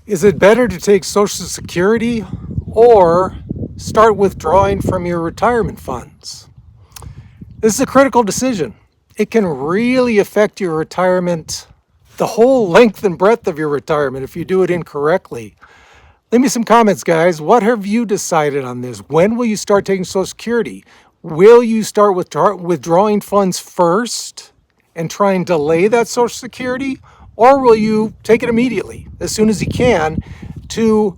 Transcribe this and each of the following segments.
Is it better to take Social Security or start withdrawing from your retirement funds? This is a critical decision. It can really affect your retirement, the whole length and breadth of your retirement if you do it incorrectly. Leave me some comments, guys. What have you decided on this? When will you start taking Social Security? Will you start withdrawing funds first and try and delay that Social Security? Or will you take it immediately, as soon as you can, to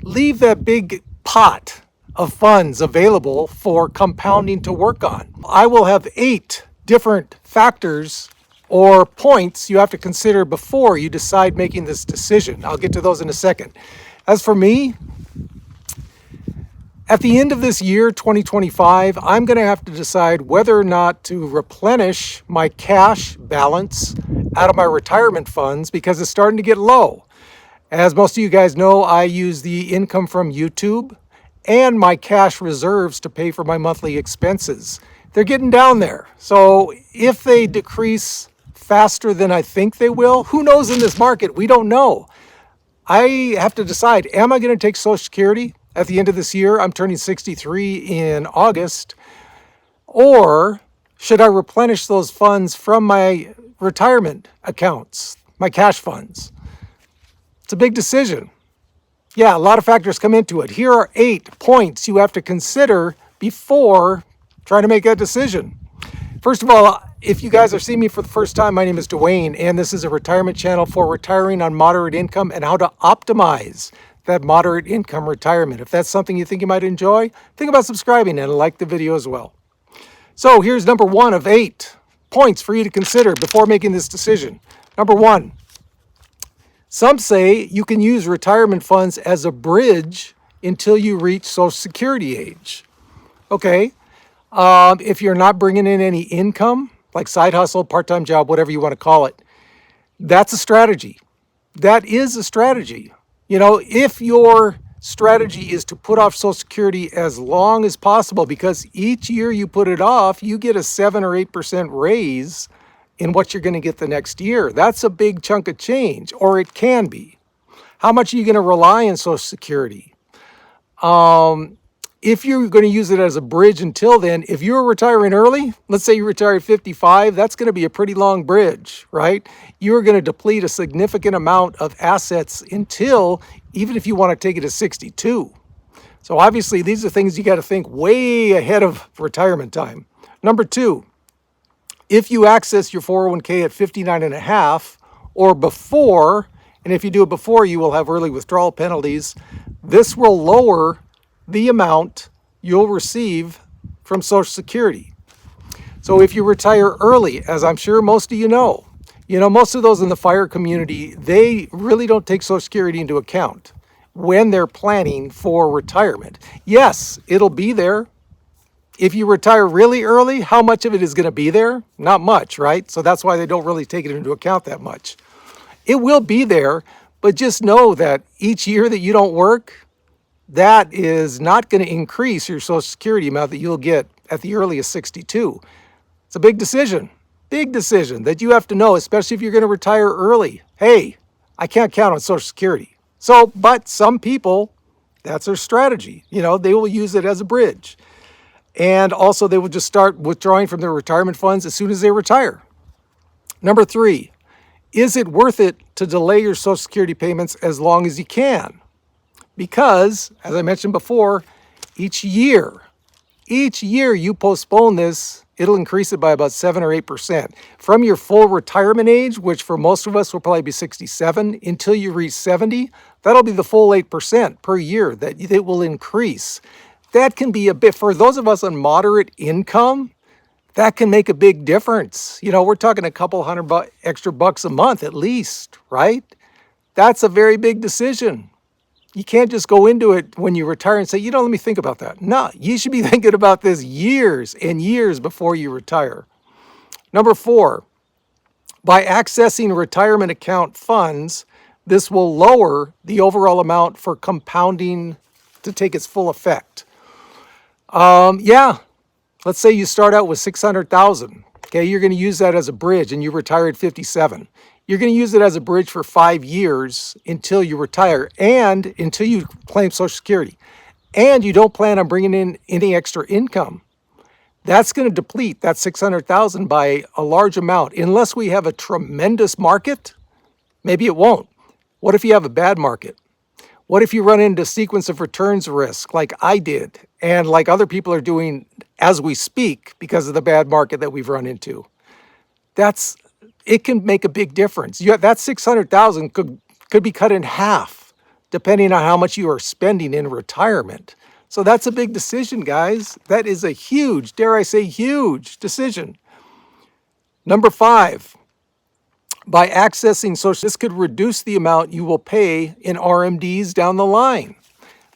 leave that big pot of funds available for compounding to work on? I will have 8 different factors or points you have to consider before you decide making this decision. I'll get to those in a second. As for me, at the end of this year, 2025, I'm going to have to decide whether or not to replenish my cash balance out of my retirement funds because it's starting to get low. As most of you guys know, I use the income from YouTube and my cash reserves to pay for my monthly expenses. They're getting down there. So if they decrease faster than I think they will, who knows in this market? We don't know. I have to decide, am I going to take Social Security at the end of this year? I'm turning 63 in August. Or should I replenish those funds from my retirement accounts, my cash funds? It's a big decision. Yeah, a lot of factors come into it. Here are 8 points you have to consider before trying to make that decision. First of all, if you guys are seeing me for the first time, my name is Duane, and this is a retirement channel for retiring on moderate income and how to optimize that moderate income retirement. If that's something you think you might enjoy, think about subscribing and like the video as well. So here's number 1 of 8 points for you to consider before making this decision. Number 1, some say you can use retirement funds as a bridge until you reach Social Security age. Okay, if you're not bringing in any income, like side hustle, part-time job, whatever you want to call it, that's a strategy. That is a strategy. You know, if your strategy is to put off Social Security as long as possible, because each year you put it off, you get a 7 or 8% raise in what you're going to get the next year. That's a big chunk of change, or it can be. How much are you going to rely on Social Security? If you're going to use it as a bridge until then, if you're retiring early, let's say you retire at 55, that's going to be a pretty long bridge, right? You're going to deplete a significant amount of assets until, even if you want to take it to 62. So obviously, these are things you got to think way ahead of retirement time. Number 2, if you access your 401k at 59 and a half or before, and if you do it before, you will have early withdrawal penalties, this will lower the amount you'll receive from Social Security. So if you retire early, as I'm sure most of you know, most of those in the fire community, they really don't take Social Security into account when they're planning for retirement. Yes, it'll be there. If you retire really early, how much of it is going to be there? Not much, right? So that's why they don't really take it into account that much. It will be there, but just know that each year that you don't work, that is not going to increase your Social Security amount that you'll get at the earliest 62. It's a big decision that you have to know, especially if you're going to retire early. Hey, I can't count on Social Security. So, but some people, that's their strategy. They will use it as a bridge. And also they will just start withdrawing from their retirement funds as soon as they retire. Number 3, is it worth it to delay your Social Security payments as long as you can? Because, as I mentioned before, each year you postpone this, it'll increase it by about 7 or 8%. From your full retirement age, which for most of us will probably be 67, until you reach 70, that'll be the full 8% per year that it will increase. That can be a bit, for those of us on moderate income, that can make a big difference. We're talking a couple $100 extra bucks a month at least, right? That's a very big decision. You can't just go into it when you retire and say, let me think about that. No, you should be thinking about this years and years before you retire. Number 4, by accessing retirement account funds, this will lower the overall amount for compounding to take its full effect. Let's say you start out with $600,000 Okay, you're going to use that as a bridge and you retire at 57. You're going to use it as a bridge for 5 years until you retire and until you claim Social Security. And you don't plan on bringing in any extra income. That's going to deplete that 600,000 by a large amount. Unless we have a tremendous market, maybe it won't. What if you have a bad market? What if you run into sequence of returns risk like I did and like other people are doing as we speak because of the bad market that we've run into? It can make a big difference. That 600,000 could be cut in half depending on how much you are spending in retirement. So that's a big decision, guys. That is a huge, dare I say, huge decision. Number 5, by accessing Social, this could reduce the amount you will pay in RMDs down the line.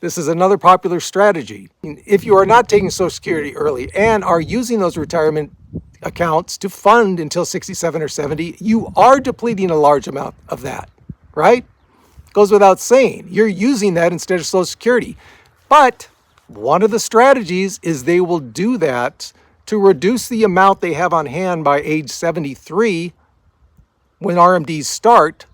This is another popular strategy. If you are not taking Social Security early and are using those retirement accounts to fund until 67 or 70, you are depleting a large amount of that, right? Goes without saying. You're using that instead of Social Security. But one of the strategies is they will do that to reduce the amount they have on hand by age 73 when RMDs start,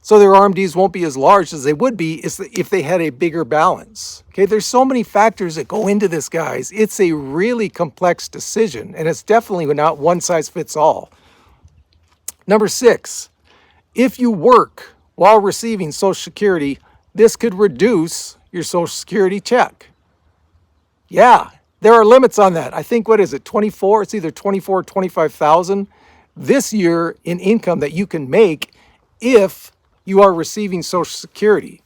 so their RMDs won't be as large as they would be if they had a bigger balance. Okay, there's so many factors that go into this, guys. It's a really complex decision, and it's definitely not one size fits all. Number 6, if you work while receiving Social Security, this could reduce your Social Security check. Yeah, there are limits on that. I think, what is it, 24? It's either 24 or 25,000 this year in income that you can make if you are receiving Social Security.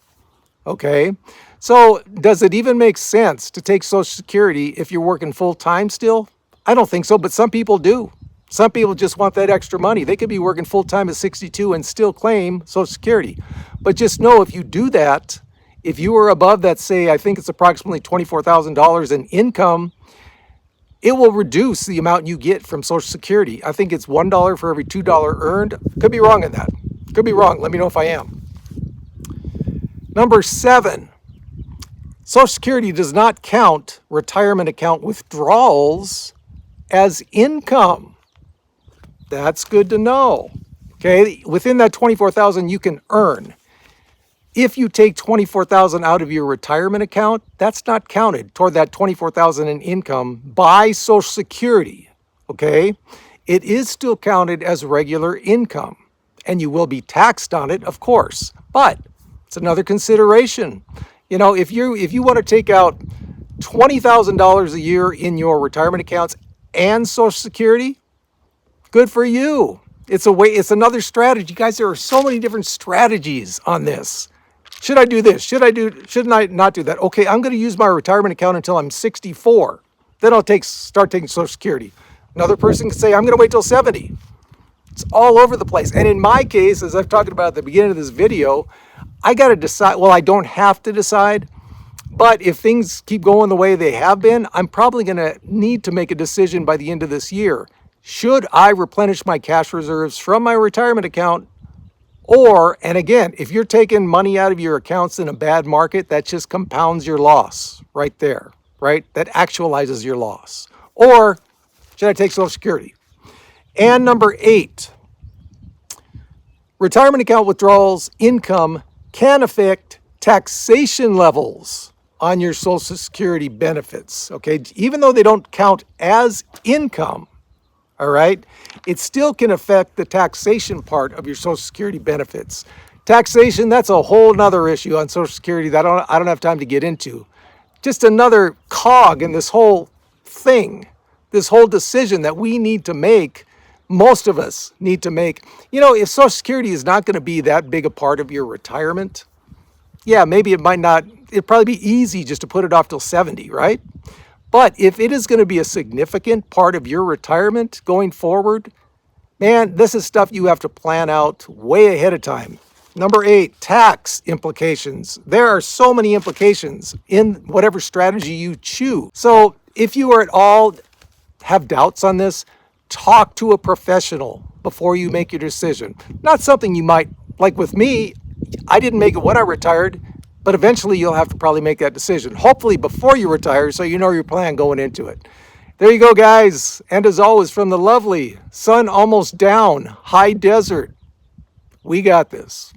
Okay, so does it even make sense to take Social Security if you're working full time still? I don't think so, but some people do. Some people just want that extra money. They could be working full time at 62 and still claim Social Security. But just know, if you do that, if you are above that, say, I think it's approximately $24,000 in income, it will reduce the amount you get from Social Security. I think it's $1 for every $2 earned. Could be wrong in that. Could be wrong. Let me know if I am. Number 7, Social Security does not count retirement account withdrawals as income. That's good to know. Okay, within that 24,000 you can earn. If you take 24,000 out of your retirement account, that's not counted toward that 24,000 in income by Social Security. Okay, it is still counted as regular income, and you will be taxed on it, of course. But it's another consideration. You know, if you want to take out $20,000 a year in your retirement accounts and Social Security, good for you. It's another strategy. Guys, there are so many different strategies on this. Should I do this? Shouldn't I not do that? Okay, I'm going to use my retirement account until I'm 64. Then I'll start taking Social Security. Another person could say, I'm going to wait till 70. It's all over the place. And in my case, as I've talked about at the beginning of this video, I got to decide. Well, I don't have to decide, but if things keep going the way they have been, I'm probably going to need to make a decision by the end of this year. Should I replenish my cash reserves from my retirement account? Or, and again, if you're taking money out of your accounts in a bad market, that just compounds your loss right there, right? That actualizes your loss. Or should I take Social Security? And number 8, retirement account withdrawals income can affect taxation levels on your Social Security benefits, okay? Even though they don't count as income, all right, it still can affect the taxation part of your Social Security benefits. Taxation, that's a whole nother issue on Social Security that I don't have time to get into. Just another cog in this whole thing, this whole decision that we need to make, most of us need to make. You know, if Social Security is not going to be that big a part of your retirement, yeah, maybe it'd probably be easy just to put it off till 70, right? But if it is going to be a significant part of your retirement going forward, man, this is stuff you have to plan out way ahead of time. Number 8, tax implications. There are so many implications in whatever strategy you choose. So if you are at all have doubts on this, talk to a professional before you make your decision. Not something you might, like with me, I didn't make it when I retired, but eventually you'll have to probably make that decision. Hopefully before you retire, so you know your plan going into it. There you go, guys. And as always, from the lovely sun almost down high desert, we got this.